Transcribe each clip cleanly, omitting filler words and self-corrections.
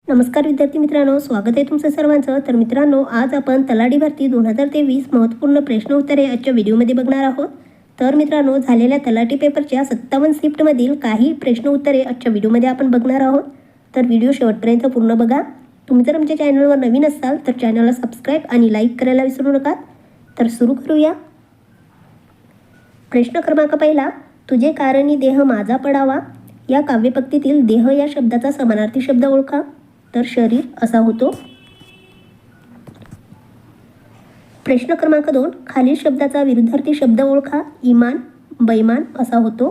नमस्कार विद्यार्थी मित्रांनो, स्वागत आहे तुमचं सर्वांचं. तर मित्रांनो, आज आपण तलाठी भरती 2023 महत्त्वपूर्ण प्रश्न उत्तरे आजच्या व्हिडिओमध्ये बघणार आहोत. तर मित्रांनो, झालेल्या तलाठी पेपरच्या 57 शिफ्टमधील काही प्रश्न उत्तरे आजच्या व्हिडिओमध्ये आपण बघणार आहोत. तर व्हिडिओ शेवटपर्यंत पूर्ण बघा. तुम्ही जर आमच्या चॅनलवर नवीन असाल तर चॅनलला सबस्क्राईब आणि लाईक करायला विसरू नका. तर सुरू करूया. प्रश्न क्रमांक पहिला, तुझे कारणी देह माझा पडावा या काव्यपंक्तीतील देह या शब्दाचा समानार्थी शब्द ओळखा. तर शरीर असा होतो. प्रश्न क्रमांक 2, खालील शब्दाचा विरुद्धार्थी शब्द ओळखा. इमान बैमान असा होतो.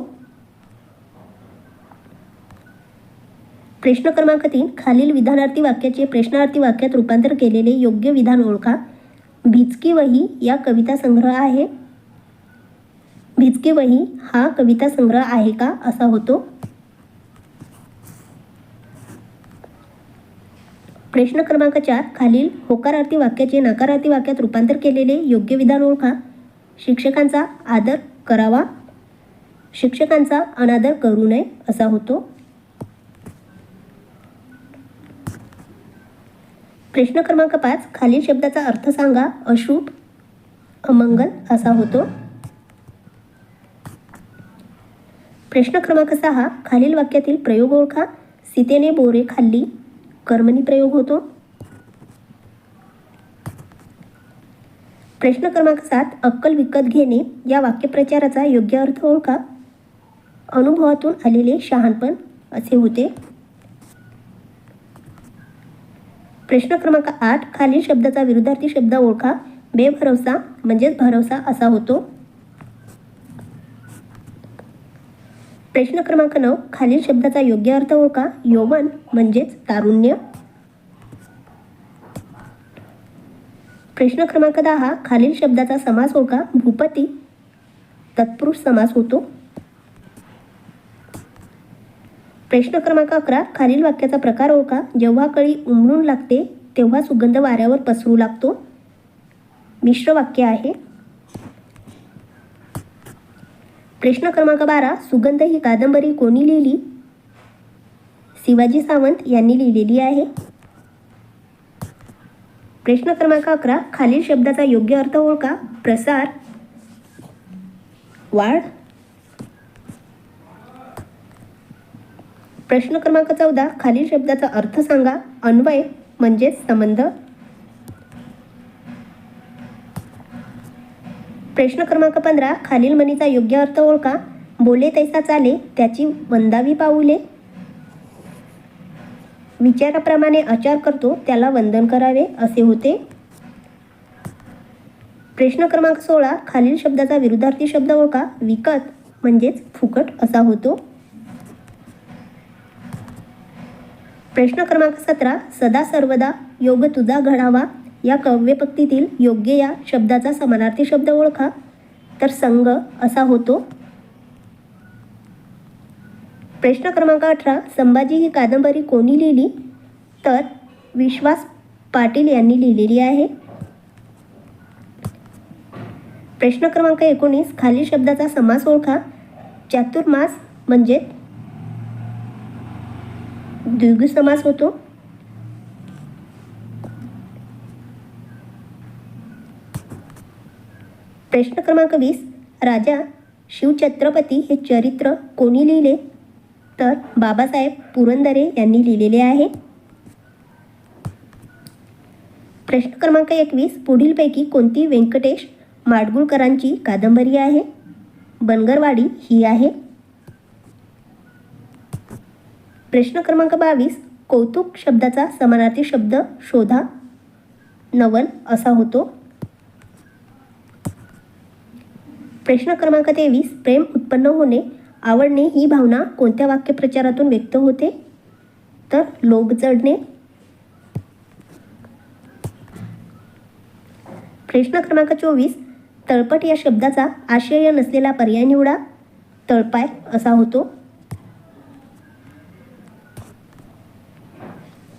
प्रश्न क्रमांक 3, खालील विधानार्थी वाक्याचे प्रश्नार्थी वाक्यात रूपांतर केलेले योग्य विधान ओळखा. भिजकी वही या कविता संग्रह आहे. भिजकी वही हा कविता संग्रह आहे का असा होतो. प्रश्न क्रमांक 4, खालील होकारार्थी वाक्याचे नकारार्थी वाक्यात रूपांतर केलेले योग्य विधान ओळखा. शिक्षकांचा आदर करावा, शिक्षकांचा अनादर करू नये असा होतो. प्रश्न क्रमांक 5, खालील शब्दाचा अर्थ सांगा. अशुभ अमंगल असा होतो. प्रश्न क्रमांक 6, खालील वाक्यातील प्रयोग ओळखा. सीतेने बोरे खाल्ली कर्मणी प्रयोग होतो. प्रश्न क्रमांक 7, अक्कल विकत घेणे या वाक्यप्रचाराचा योग्य अर्थ ओळखा. अनुभवातून आलेले शहाणपण असे होते. प्रश्न क्रमांक 8, खालील शब्दाचा विरुद्धार्थी शब्द ओळखा. बेभरवसा म्हणजेच भरवसा असा होतो. प्रश्न क्रमांक 9, खालील शब्दाचा योग्य अर्थ ओळखा. यौवन म्हणजेच तारुण्य. प्रश्न क्रमांक 10, खालील शब्दाचा समास ओळखा. भूपती तत्पुरुष समास होतो. प्रश्न क्रमांक 11, खालील वाक्याचा प्रकार ओळखा. जेव्हा कळी उमलून लागते तेव्हा सुगंध वाऱ्यावर पसरू लागतो. मिश्र वाक्य आहे. प्रश्न क्रमांक 12, सुगंध ही कादंबरी कोणी लिहिली. शिवाजी सावंत यांनी लिहिलेली आहे. प्रश्न क्रमांक 11, खालील शब्दाचा योग्य अर्थ ओळखा. प्रसार वाढ. प्रश्न क्रमांक 14, खालील शब्दाचा अर्थ सांगा. अन्वय म्हणजेच संबंध. प्रश्न क्रमांक 15, खालील म्हणीचा योग्य अर्थ ओळखा. बोले तैसा चाले त्याची वंदावी पाऊले. विचाराप्रमाणे आचार करतो त्याला वंदन करावे असे होते. प्रश्न क्रमांक 16, खालील शब्दाचा विरुद्धार्थी शब्द ओळखा. विकत म्हणजेच फुकट असा होतो. प्रश्न क्रमांक 17, सदा सर्वदा योग तुझा घडावा या काव्यपंक्तीतील योग्य या शब्दाचा समानार्थी शब्द ओळखा. तर संघ असा होतो. प्रश्न क्रमांक 18, संभाजी ही कादंबरी कोणी लिहिली. तर विश्वास पाटील यांनी लिहिलेली आहे. प्रश्न क्रमांक 19, खालील शब्दाचा समास ओळखा. चातुर्मास म्हणजे द्विगु समास होतो. प्रश्न क्रमांक 20, राजा शिवछत्रपती हे चरित्र कोणी लिहिले. तर बाबासाहेब पुरंदरे यांनी लिहिलेले आहे. प्रश्न क्रमांक 21, पुढीलपैकी कोणती व्यंकटेश माडगुळकरांची कादंबरी आहे. बनगरवाडी ही आहे. प्रश्न क्रमांक 22, कौतुक शब्दाचा समानार्थी शब्द शोधा. नवल असा होतो. प्रश्न क्रमांक 23, प्रेम उत्पन्न होणे आवडणे ही भावना कोणत्या वाक्यप्रचारातून व्यक्त होते. तर लोभ चढणे. प्रश्न क्रमांक 24, तळपट या शब्दाचा आशय नसलेला पर्याय निवडा. तळपाय असा होतो.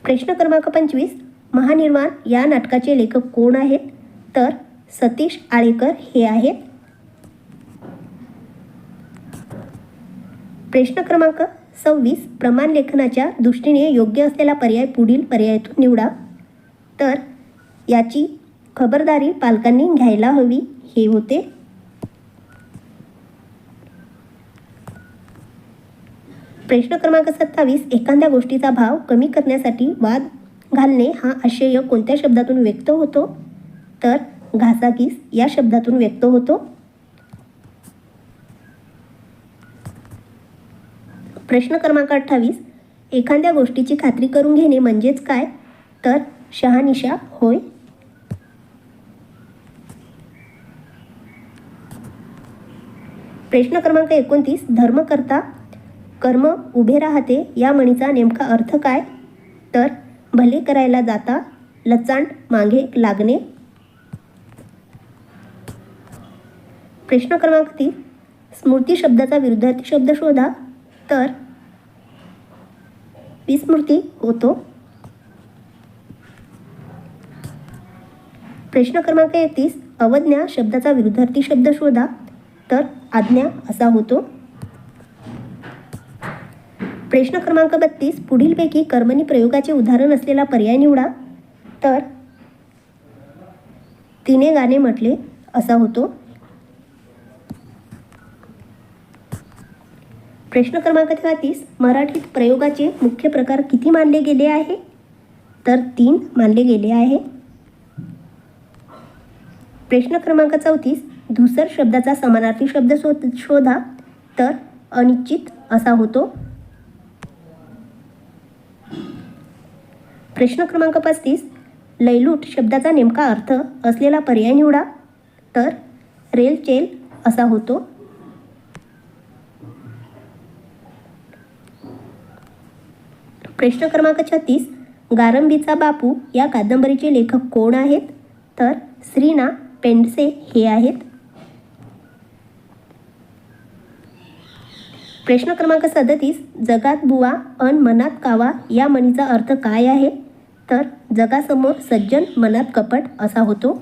प्रश्न क्रमांक 25, महानिर्वाण या नाटकाचे लेखक कोण आहेत. तर सतीश आळेकर हे आहेत. प्रश्न क्रमांक 26 प्रमाण लेखनाच्या दृष्टीने योग्य असलेला पर्याय पुढील पर्यायातून निवडा. तर याची खबरदारी पालकांनी घ्यायला हवी हे होते. प्रश्न क्रमांक 27 एखाद्या गोष्टीचा भाव कमी करण्यासाठी वाद घालणे हा आशय कोणत्या शब्दातून व्यक्त होतो? तर घासाघीस या शब्दातून व्यक्त होतो. प्रश्न क्रमांक 28 एखाद्या गोष्टीची खात्री करून घेणे म्हणजेच काय? तर शहानिशा होय. प्रश्न क्रमांक 29 धर्म करता कर्म उभे राहते या म्हणीचा नेमका अर्थ काय? तर भले करायला जाता लचांड मागे लागणे. प्रश्न क्रमांक 30 स्मृती शब्दाचा विरुद्धार्थी शब्द शोधा. तर विस्मृती होतो. प्रश्न क्रमांक 31 अवज्ञा शब्दाचा विरुद्धार्थी शब्द शोधा. तर आज्ञा असा होतो. प्रश्न क्रमांक 32 पुढीलपैकी कर्मणी प्रयोगाचे उदाहरण असलेला पर्याय निवडा. तर तिने गाणे म्हटले असा होतो. प्रश्न क्रमांक 33 मराठीत प्रयोगाचे मुख्य प्रकार किती मानले गेले आहे? तर 3 मानले गेले आहे. प्रश्न क्रमांक 34 धूसर शब्दाचा समानार्थी शब्द शोधा. तर अनिश्चित असा होतो. प्रश्न क्रमांक 35 लयलूट शब्दाचा नेमका अर्थ असलेला पर्याय निवडा. तर रेलचेल असा होतो. प्रश्न क्रमांक 36 गारंबीचा बापू या कादंबरीचे लेखक कोण आहेत? तर श्री ना. पेंडसे हे आहेत. प्रश्न क्रमांक 37 जगात बुवा अन मनात कावा या म्हणीचा अर्थ काय आहे? तर जगासमोर सज्जन मनात कपट असा होतो.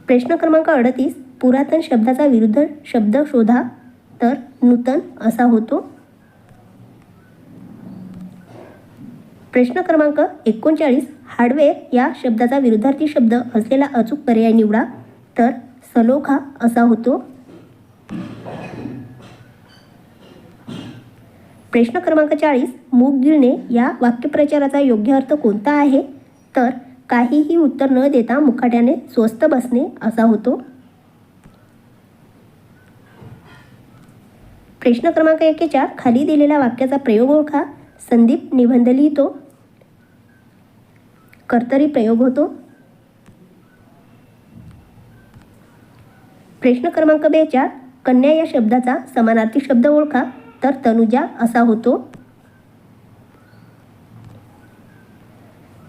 प्रश्न क्रमांक 38 पुरातन शब्दाचा विरुद्ध शब्द शोधा. तर नूतन असा होतो. प्रश्न क्रमांक 39 हार्डवेअर या शब्दाचा विरुद्धार्थी शब्द असलेला अचूक पर्याय निवडा. तर सलोखा असा होतो. प्रश्न क्रमांक 40 मूग गिळणे या वाक्यप्रचाराचा योग्य अर्थ कोणता आहे? तर काहीही उत्तर न देता मुकाट्याने स्वस्थ बसणे असा होतो. प्रश्न क्रमांक 41 खाली दिलेल्या वाक्याचा प्रयोग ओळखा. संदीप निबंध लिहितो. कर्तरी प्रयोग होतो. प्रश्न क्रमांक 42 कन्या या शब्दाचा समानार्थी शब्द ओळखा. तर तनुजा असा होतो.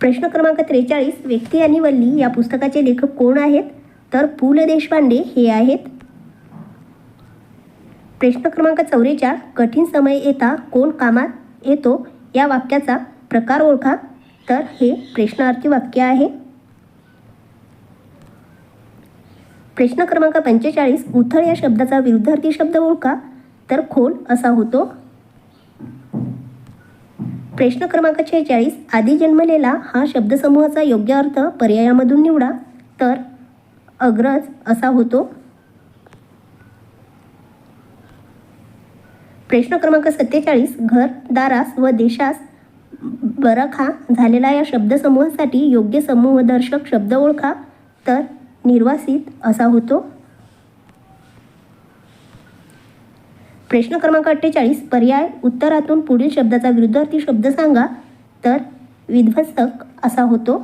प्रश्न क्रमांक 43 व्यक्ती आणि वल्ली या पुस्तकाचे लेखक कोण आहेत? तर पु ल देशपांडे हे आहेत. प्रश्न क्रमांक 44 कठीण समय येता कोण कामात येतो या वाक्याचा प्रकार ओळखा. तर हे प्रश्नार्थी वाक्य आहे. प्रश्न क्रमांक 45 उथळ या शब्दाचा विरुद्धार्थी शब्द ओळखा. तर खोल असा होतो. प्रश्न क्रमांक 46 आधी जन्मलेला हा शब्दसमूहाचा योग्य अर्थ पर्यायामधून निवडा. तर अग्रज असा होतो. प्रश्न क्रमांक 47 घर दारास व देशास बरखा झालेला या शब्दसमूहासाठी योग्य समूहदर्शक शब्द ओळखा. तर निर्वासित असा होतो. प्रश्न क्रमांक 48 पर्याय उत्तरातून पुढील शब्दाचा विरुद्धार्थी शब्द सांगा. तर विध्वंसक असा होतो.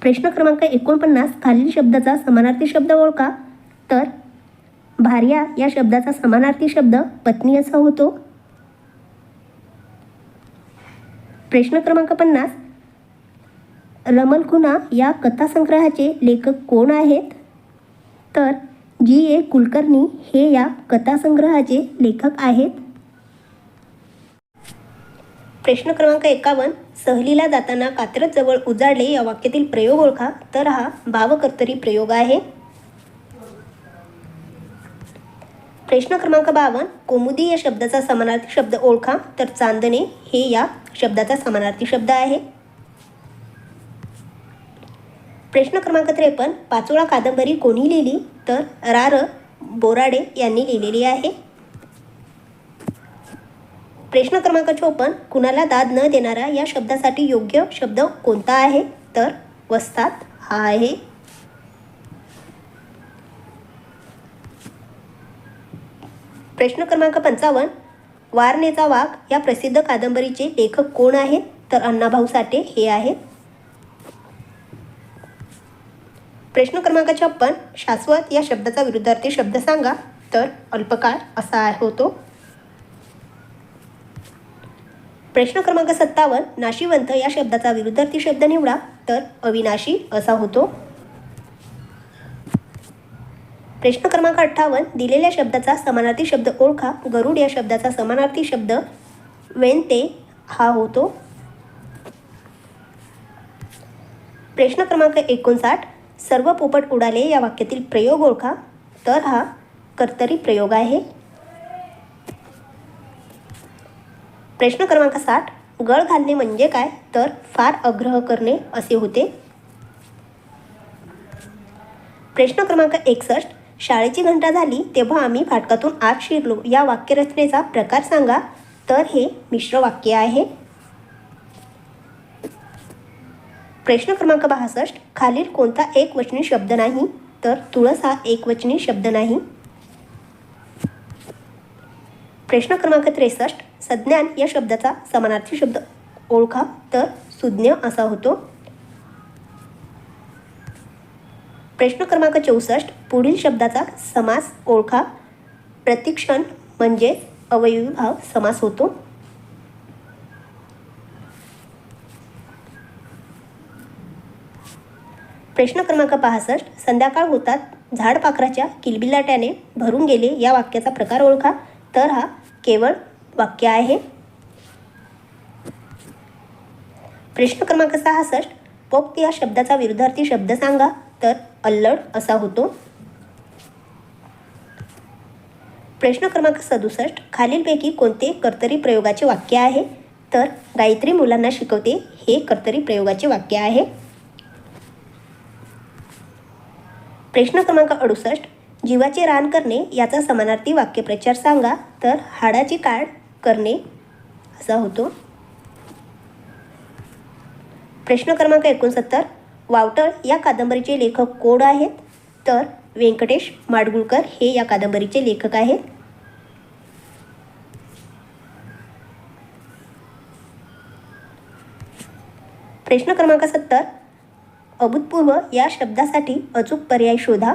प्रश्न क्रमांक 49 खालील शब्दाचा समानार्थी शब्द ओळखा. तर भार्या या शब्दाचा समानार्थी शब्द पत्नी असा होतो. प्रश्न क्रमांक 50 रमलखुना या कथासंग्रहाचे लेखक कोण आहेत? तर जी.ए. कुलकर्णी हे या कथासंग्रहाचे लेखक आहेत. प्रश्न क्रमांक 51 सहलीला जाताना कात्रजजवळ उजाडले या वाक्यातील प्रयोग ओळखा. तर हा भावकर्तरी प्रयोग आहे. प्रश्न क्रमांक 52, कौमुदी या शब्दाचा समानार्थी शब्द ओळखा. तर चांदणे हे या शब्दाचा समानार्थी शब्द आहे. प्रश्न क्रमांक 53, पाचोळा कादंबरी कोणी लिहिली. तर रा. बोराडे यांनी लिहिलेली आहे. प्रश्न क्रमांक 54, कुणाला दाद न देणारा या शब्दासाठी योग्य शब्द कोणता आहे. तर वस्ताद हा आहे. प्रश्न क्रमांक 55, वारणेचा वाघ या प्रसिद्ध कादंबरीचे लेखक कोण आहेत. तर अण्णाभाऊ साठे हे आहेत. प्रश्न क्रमांक 56, शाश्वत या शब्दाचा विरुद्धार्थी शब्द सांगा. तर अल्पकाळ असा होतो. प्रश्न क्रमांक 57, नाशिवंत या शब्दाचा विरुद्धार्थी शब्द निवडा. तर अविनाशी असा होतो. प्रश्न क्रमांक 58, दिलेल्या शब्दाचा समानार्थी शब्द ओळखा. गरुड या शब्दाचा समानार्थी शब्द वेंते हा होतो. प्रश्न क्रमांक 59, सर्व पोपट उडाले या वाक्यातील प्रयोग ओळखा. तर हा कर्तरी प्रयोग आहे. प्रश्न क्रमांक 60, गळ घालणे म्हणजे काय. तर फार आग्रह करणे असे होते. प्रश्न क्रमांक 61, शाळेची घंटा झाली तेव्हा आम्ही फाटकातून आत शिरलो या वाक्यरचनेचा प्रकार सांगा. तर हे मिश्र वाक्य आहे. प्रश्न क्रमांक 62, खालील कोणता एकवचनी शब्द नाही. तर तुळस हा एकवचनी शब्द नाही. प्रश्न क्रमांक 63, संज्ञान या शब्दाचा समानार्थी शब्द ओळखा. तर सुज्ञ असा होतो. प्रश्न क्रमांक 64, पुढील शब्दाचा समास ओळखा. प्रतिक्षण म्हणजे अवयवीभाव समास होतो. प्रश्न क्रमांक 65, संध्याकाळ होतात झाडपाखराच्या किलबिलाट्याने भरून गेले या वाक्याचा प्रकार ओळखा. तर हा केवळ वाक्य आहे. प्रश्न क्रमांक 66, पोक्त या शब्दाचा विरुद्धार्थी शब्द सांगा. तर अल्लड असा होतो. प्रश्न क्रमांक 67, खालीलपैकी कोणते कर्तरी प्रयोगाचे वाक्य आहे. तर गायत्री मुलांना शिकवते हे कर्तरी प्रयोगाचे वाक्य आहे. प्रश्न क्रमांक 68, जीवाचे रान करणे याचा समानार्थी वाक्यप्रचार सांगा. तर हाडाची काढ करणे असा होतो. प्रश्न क्रमांक 69, वावटळ या कादंबरीचे लेखक कोण आहेत. तर व्यंकटेश माडगुळकर हे या कादंबरीचे लेखक आहेत. प्रश्न क्रमांक 70, अभूतपूर्व या शब्दासाठी अचूक पर्याय शोधा.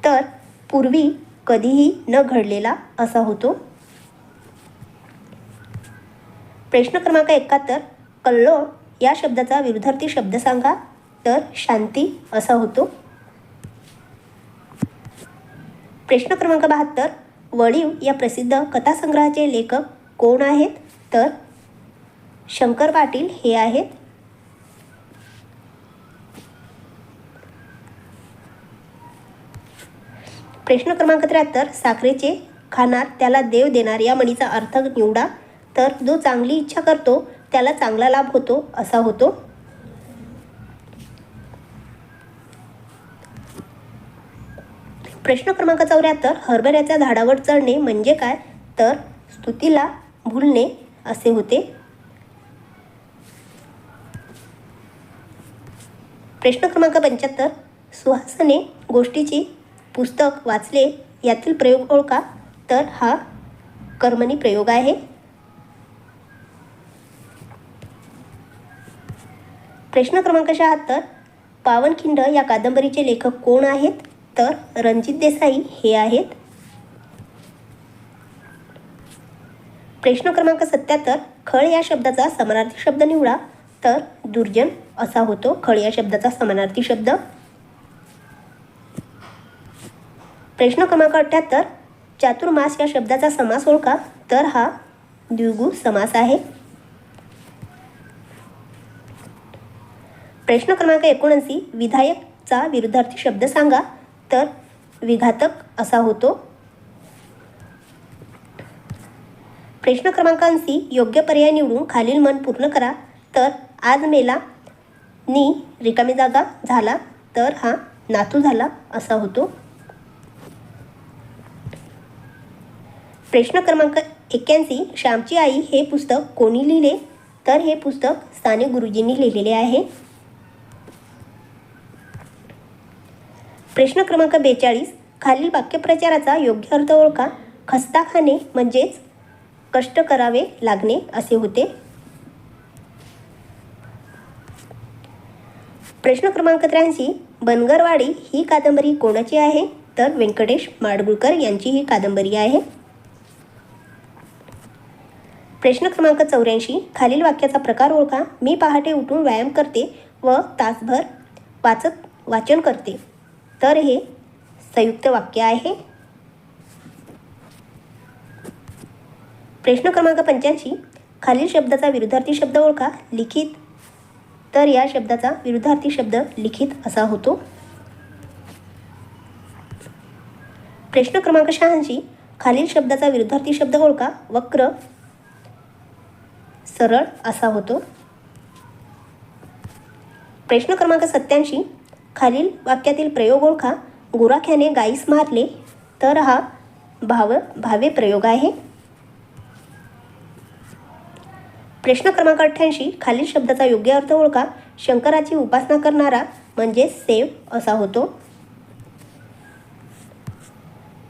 तर पूर्वी कधीही न घडलेला असा होतो. प्रश्न क्रमांक 71, कल्लोळ या शब्दाचा विरुद्धार्थी शब्द सांगा. तर शांती असा होतो. प्रश्न क्रमांक 72, वळीव या प्रसिद्ध कथासंग्रहाचे लेखक कोण आहेत. तर शंकर पाटील हे आहेत. प्रश्न क्रमांक 73, साखरेचे खाणार त्याला देव देणार या म्हणीचा अर्थ निवडा. तर जो चांगली इच्छा करतो त्याला चांगला लाभ होतो असा होतो. प्रश्न क्रमांक 74, हरभऱ्याच्या झाडावर चढणे म्हणजे काय. तर स्तुतीला भुलणे असे होते. प्रश्न क्रमांक 75, सुहासने गोष्टीची पुस्तक वाचले यातील प्रयोग ओळखा. तर हा कर्मणी प्रयोग आहे. प्रश्न क्रमांक 76, पावनखिंड या कादंबरीचे लेखक कोण आहेत. तर रणजित देसाई हे आहेत. प्रश्न क्रमांक 77, खळ या शब्दाचा समानार्थी शब्द निवडा. तर दुर्जन असा होतो खळ या शब्दाचा समानार्थी शब्द. प्रश्न क्रमांक 78, चातुर्मास या शब्दाचा समास ओळखा. तर हा द्विगु समास आहे. प्रश्न क्रमांक 79, विधायकचा विरुद्धार्थी शब्द सांगा. तर विघातक असा होतो. प्रश्न क्रमांक 80 योग्य पर्याय निवडून खालील मन पूर्ण करा. तर आज मेला नी रिकामी जागा झाला तर हा नातू झाला असा होतो. प्रश्न क्रमांक 81 श्यामची आई हे पुस्तक कोणी लिहिले? तर हे पुस्तक साने गुरुजींनी लिहिलेले आहे. प्रश्न क्रमांक 42 खालील वाक्यप्रचाराचा योग्य अर्थ ओळखा. खस्ता खाणे म्हणजेच कष्ट करावे लागणे असे होते. प्रश्न क्रमांक 83 बनगरवाडी ही कादंबरी कोणाची आहे? तर व्यंकटेश माडगूळकर यांची ही कादंबरी आहे. प्रश्न क्रमांक 84 खालील वाक्याचा प्रकार ओळखा. मी पहाटे उठून व्यायाम करते व तासभर वाचन करते. तर हे संयुक्त वाक्य आहे. प्रश्न क्रमांक 85 खालील शब्दाचा विरुद्धार्थी शब्द ओळखा. लिखित. तर या शब्दाचा विरुद्धार्थी शब्द लिखित असा होतो. प्रश्न क्रमांक 86 खालील शब्दाचा विरुद्धार्थी शब्द ओळखा. वक्र सरळ असा होतो. प्रश्न क्रमांक 87 खालील वाक्यातील प्रयोग ओळखा. गुराख्याने गाईस मारले. तर हा भावे प्रयोग आहे. प्रश्न क्रमांक 88 खालील शब्दाचा योग्य अर्थ ओळखा. शंकराची उपासना करणारा म्हणजे सेव असा होतो.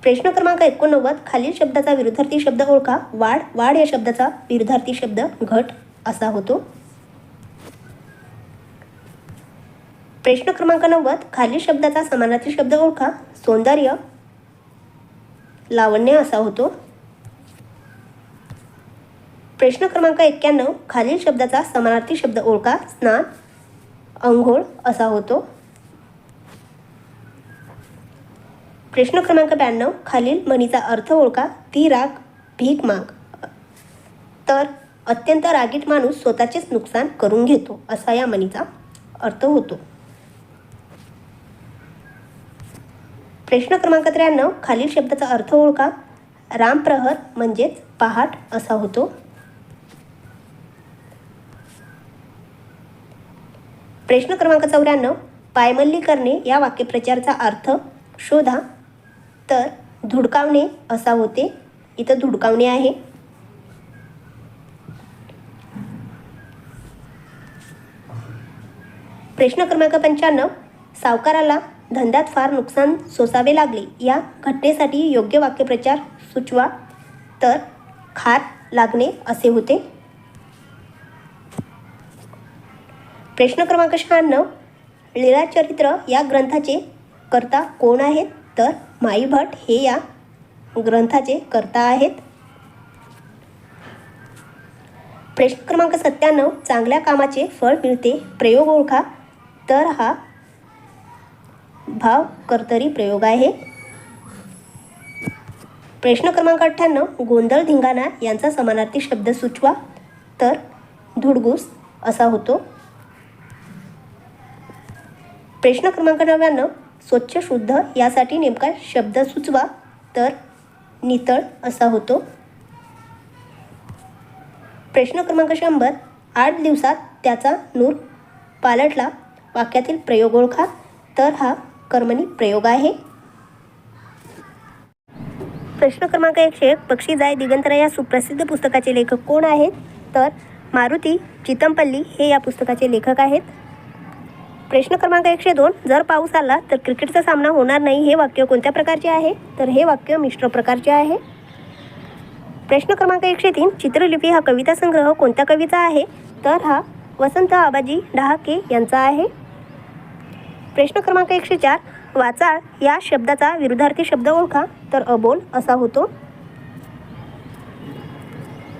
प्रश्न क्रमांक 89 खालील शब्दाचा विरुद्धार्थी शब्द ओळखा. वाढ या शब्दाचा विरुद्धार्थी शब्द घट असा होतो. प्रश्न क्रमांक 90 खालील शब्दाचा समानार्थी शब्द ओळखा. सौंदर्य लावण्य असा होतो. प्रश्न क्रमांक 91 खालील शब्दाचा समानार्थी शब्द ओळखा. स्नान अंघोळ असा होतो. प्रश्न क्रमांक 92 खालील म्हणीचा अर्थ ओळखा. ती राग भीक माग. तर अत्यंत रागीट माणूस स्वतःचेच नुकसान करून घेतो असा या म्हणीचा अर्थ होतो. प्रश्न क्रमांक 93 खालील शब्दाचा अर्थ ओळखा. रामप्रहर म्हणजेच पहाट असा होतो. प्रश्न क्रमांक 94 पायमल्ली करणे या वाक्यप्रचाराचा अर्थ शोधा. तर धुडकावणे असा होते. इथं धुडकावणे आहे. प्रश्न क्रमांक 95 सावकाराला धंद्यात फार नुकसान सोसावे लागले. या घटनेसाठी योग्य वाक्यप्रचार सुचवा. तर खार लागणे असे होते. प्रश्न क्रमांक 96 लीळाचरित्र या ग्रंथाचे कर्ता कोण आहेत? तर माई भट हे या ग्रंथाचे कर्ता आहेत. प्रश्न क्रमांक 97 चांगल्या कामाचे फळ मिळते. प्रयोग ओळखा. तर हा भाव कर्तरी प्रयोग आहे. प्रश्न क्रमांक 98 गोंधळ धिंगाणा यांचा समानार्थी शब्द सुचवा. तर धुडगूस असा होतो. प्रश्न क्रमांक 99 स्वच्छ शुद्ध यासाठी नेमका शब्द सुचवा. तर नितळ असा होतो. प्रश्न क्रमांक 100 8 दिवसात त्याचा नूर पालटला वाक्यातील प्रयोग ओळखा. तर हा कर्मणी प्रयोग आहे. प्रश्न क्रमांक 101 पक्षी जाय दिगंतरा या सुप्रसिद्ध पुस्तकाचे लेखक कोण आहेत? तर मारुती चितमपल्ली हे या पुस्तकाचे लेखक आहेत. प्रश्न क्रमांक 102 जर पाऊस आला तर क्रिकेटचा सामना होणार नाही हे वाक्य कोणत्या प्रकारचे आहे? तर हे वाक्य मिश्र प्रकारचे आहे. प्रश्न क्रमांक 103 चित्रलिपी हा कविता संग्रह कोणत्या कवीचा आहे? तर हा वसंत आबाजी डहाके यांचा आहे. प्रश्न क्रमांक 104 वाचाळ या शब्दाचा विरुद्धार्थी शब्द ओळखा. तर अबोल असा होतो.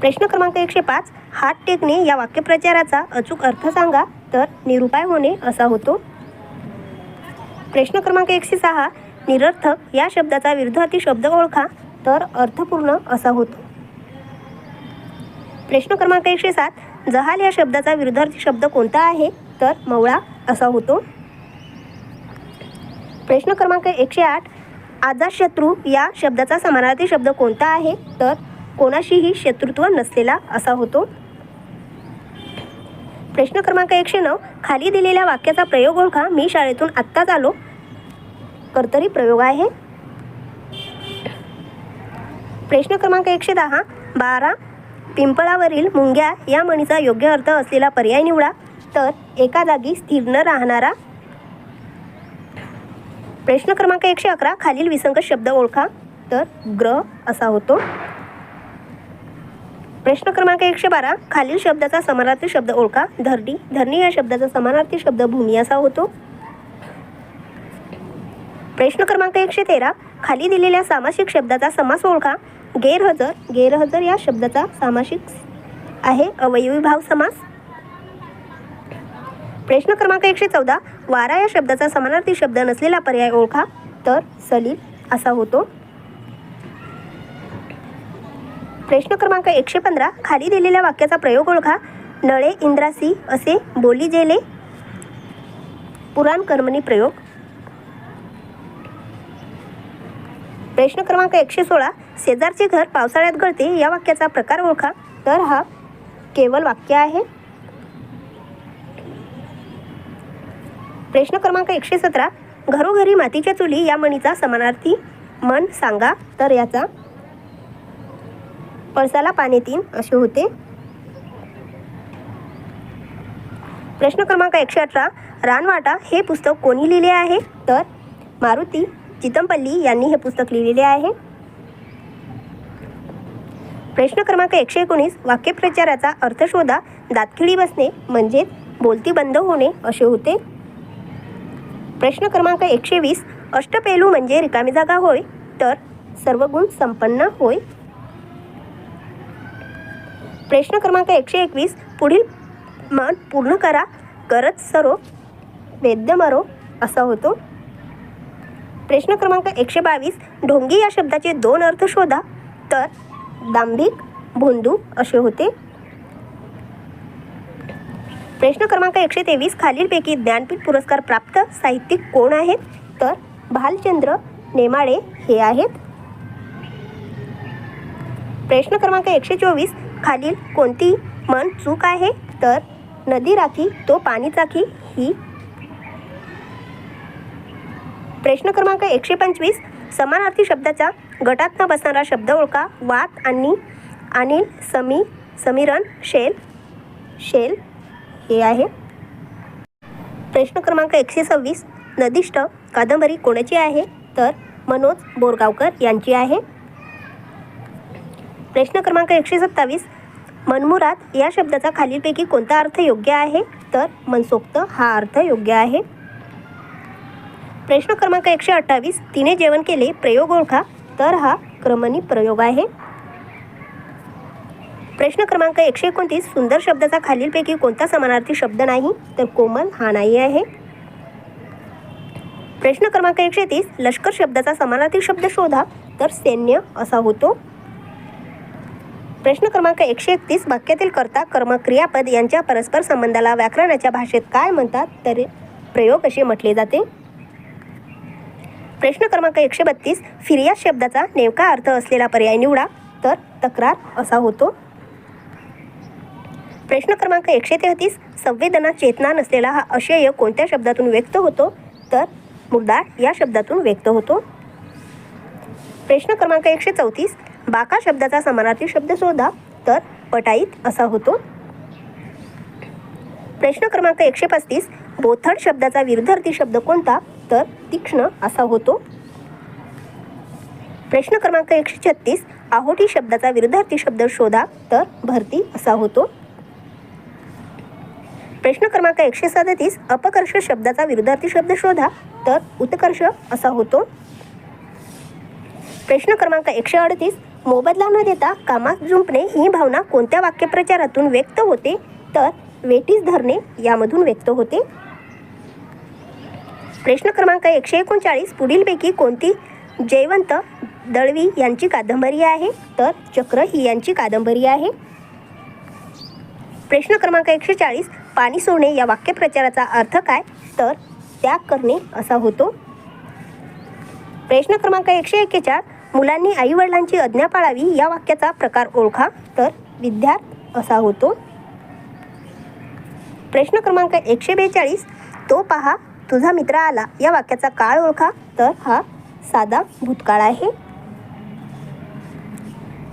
प्रश्न क्रमांक 105 हात टेकणे या वाक्यप्रचाराचा अचूक अर्थ सांगा. तर निरुपाय होणे असा होतो. प्रश्न क्रमांक 106 निरर्थक या शब्दाचा विरुद्धार्थी शब्द ओळखा. तर अर्थपूर्ण असा होतो. प्रश्न क्रमांक 107 जहाल या शब्दाचा विरुद्धार्थी शब्द कोणता आहे? तर मवळा असा होतो. प्रश्न क्रमांक 108 अजातशत्रू या शब्दाचा समानार्थी शब्द कोणता आहे? तर कोणाशीही शत्रुत्व नसलेला असा होतो. प्रश्न क्रमांक 109, खाली दिलेल्या वाक्याचा प्रयोग ओळखा. मी शाळेतून आत्ताच आलो. कर्तरी प्रयोग आहे. प्रश्न क्रमांक 110, 12 पिंपळावरील मुंग्या या म्हणीचा योग्य अर्थ असलेला पर्याय निवडा. तर एका जागी स्थिर न राहणारा. प्रश्न क्रमांक 111, खालील विसंगत शब्द ओळखा. तर ग्रह असा होतो. प्रश्न क्रमांक 112, खालील शब्दाचा समानार्थी शब्द ओळखा. धरणी. धरणी या शब्दाचा समानार्थी शब्द भूमी असा होतो. प्रश्न क्रमांक 113, खाली दिलेल्या सामासिक शब्दाचा समास ओळखा. गैरहजर. गैरहजर या शब्दाचा सामासिक आहे अवयवी भाव समास. प्रश्न क्रमांक 114, वारा या शब्दाचा समानार्थी शब्द नसलेला पर्याय ओळखा. तर सलील असा होतो. प्रश्न क्रमांक 115, खाली दिलेल्या वाक्याचा प्रयोग ओळखा. नळे इंद्रासी असे बोली जेले. पुराण कर्मणी प्रयोग. प्रश्न क्रमांक 116, शेजारचे घर पावसाळ्यात गळते या वाक्याचा प्रकार ओळखा. तर हा केवळ वाक्य आहे. प्रश्न क्रमांक 117, घरोघरी मातीच्या चुली या म्हणीचा समानार्थी म्हण सांगा. तर याचा पळसाला पाने तीन असे होते. प्रश्न क्रमांक 118, रानवाटा हे पुस्तक कोणी लिहिले आहे? तर मारुती चितमपल्ली यांनी हे पुस्तक लिहिलेले आहे. प्रश्न क्रमांक 119, वाक्यप्रचाराचा अर्थ शोधा. दातखिळी बसणे म्हणजे बोलती बंद होणे असे होते. प्रश्न क्रमांक 120, अष्टपेलू म्हणजे रिकामी जागा होय. तर सर्व गुण संपन्न होय. प्रश्न क्रमांक 121, पुढील मन पूर्ण करा. गरज सरो वैद्य मरो असा होतो. प्रश्न क्रमांक 122, ढोंगी या शब्दाचे दोन अर्थ शोधा. तर दांभिक भोंदू असे होते. प्रश्न क्रमांक 123, खालीलपैकी ज्ञानपीठ पुरस्कार प्राप्त साहित्यिक कोण आहेत? तर भालचंद्र नेमाडे हे आहेत. प्रश्न क्रमांक 124, खालील कोणती म्हण चूक आहे? तर नदी राखी तो पाणी चाखी ही. प्रश्न क्रमांक 125, समानार्थी शब्दाचा गटात न बसणारा शब्द ओळखा. वात आणि अनिल समीरण शेल शेल हे आहे. प्रश्न क्रमांक 126, नदिष्ट कादंबरी कोणाची आहे? तर मनोज बोरगावकर यांची आहे. प्रश्न क्रमांक 127, मनमुराद या शब्दाचा खालीलपैकी कोणता अर्थ योग्य आहे? तर मनसोक्त हा अर्थ योग्य आहे. प्रश्न क्रमांक 128, तिने जेवण केले प्रयोग ओळखा. तर हा क्रमणी प्रयोग आहे. प्रश्न क्रमांक 129, सुंदर शब्दाचा खालीलपैकी कोणता समानार्थी शब्द नाही? तर कोमल हा नाही आहे. प्रश्न क्रमांक 130, लष्कर शब्दाचा समानार्थी शब्द शोधा. तर सैन्य असा होतो. प्रश्न क्रमांक 131, वाक्यातील कर्ता कर्म क्रियापद यांच्या परस्पर संबंधाला व्याकरणाच्या भाषेत काय म्हणतात? तर प्रयोग असे म्हटले जाते. प्रश्न क्रमांक 132, फिर्याद शब्दाचा नेमका अर्थ असलेला पर्याय निवडा. तर तक्रार असा होतो. प्रश्न क्रमांक 133, संवेदना चेतना नसलेला हा अशय कोणत्या शब्दातून व्यक्त होतो? तर मुर्दाळ या शब्दातून व्यक्त होतो. प्रश्न क्रमांक 134, बाका शब्दाचा समानार्थी शब्द शोधा. तर पटाईत असा होतो. प्रश्न क्रमांक 135, बोथड शब्दाचा विरुद्धार्थी शब्द कोणता? तर तीक्ष्ण असा होतो. प्रश्न क्रमांक 136, आहोटी शब्दाचा विरुद्धार्थी शब्द शोधा. तर भरती असा होतो. प्रश्न क्रमांक 137, अपकर्ष शब्दाचा विरुद्धार्थी शब्द शोधा. तर उत्कर्ष असा होतो. प्रश्न क्रमांक 138, मोबदला न देता कामात जुंपणे ही भावना कोणत्या वाक्यप्रचारातून व्यक्त होते? तर वेठीस धरणे यामधून व्यक्त होते. प्रश्न क्रमांक 139, पुढीलपैकी कोणती जयवंत दळवी यांची कादंबरी आहे? तर चक्र ही यांची कादंबरी आहे. प्रश्न क्रमांक 140, पाणी सोडणे या वाक्यप्रचाराचा अर्थ काय? तर त्याग करणे असा होतो. प्रश्न क्रमांक 141, मुलांनी आई वडिलांची आज्ञा पाळावी या वाक्याचा प्रकार ओळखा. तर विद्यार्थ असा होतो. प्रश्न क्रमांक 142, तो पहा तुझा मित्र आला या वाक्याचा काळ ओळखा. तर हा साधा भूतकाळ आहे.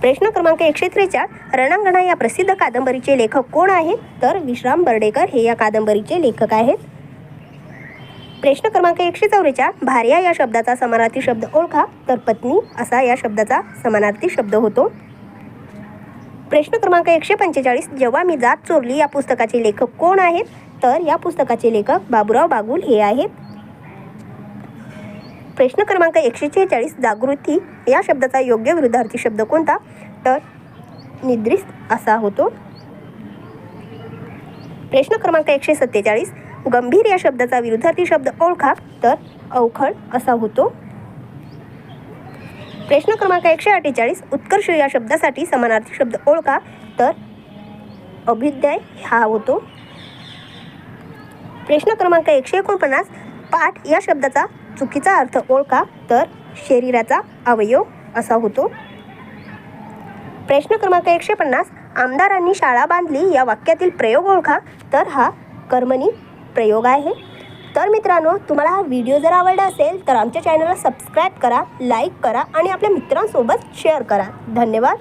प्रश्न क्रमांक 143, रणांगणा या प्रसिद्ध कादंबरीचे लेखक कोण आहेत? तर विश्राम बर्डेकर हे या कादंबरीचे लेखक आहेत. प्रश्न क्रमांक 144, भार्या या शब्दाचा समानार्थी शब्द ओळखा. तर पत्नी असा या शब्दाचा समानार्थी शब्द होतो. प्रश्न क्रमांक 145, जेव्हा मी जात चोरली या पुस्तकाचे लेखक कोण आहेत? तर या पुस्तकाचे लेखक बाबूराव बागुल हे आहेत. प्रश्न क्रमांक 146, जागृती या शब्दाचा योग्य विरुद्धार्थी शब्द कोणता? तर निद्रिस्त असा होतो. प्रश्न क्रमांक 147, गंभीर या शब्दाचा विरुद्धार्थी शब्द ओळखा. तर अवखळ असा होतो. प्रश्न क्रमांक 148, उत्कर्ष या शब्दासाठी समानार्थी शब्द ओळखा. तर अभ्युदय हा होतो. प्रश्न क्रमांक 149, पाठ या शब्दाचा चुकीचा अर्थ ओळखा. तर शरीराचा अवयव असा होतो. प्रश्न क्रमांक 150, आमदारांनी शाळा बांधली या वाक्यातील प्रयोग ओळखा. तर हा कर्मणी प्रयोग आहे. तर मित्रांनो, तुम्हाला हा व्हिडिओ जर आवडला असेल तर आमच्या चॅनलला सबस्क्राईब करा, लाईक करा आणि आपल्या मित्रांसोबत शेअर करा. धन्यवाद.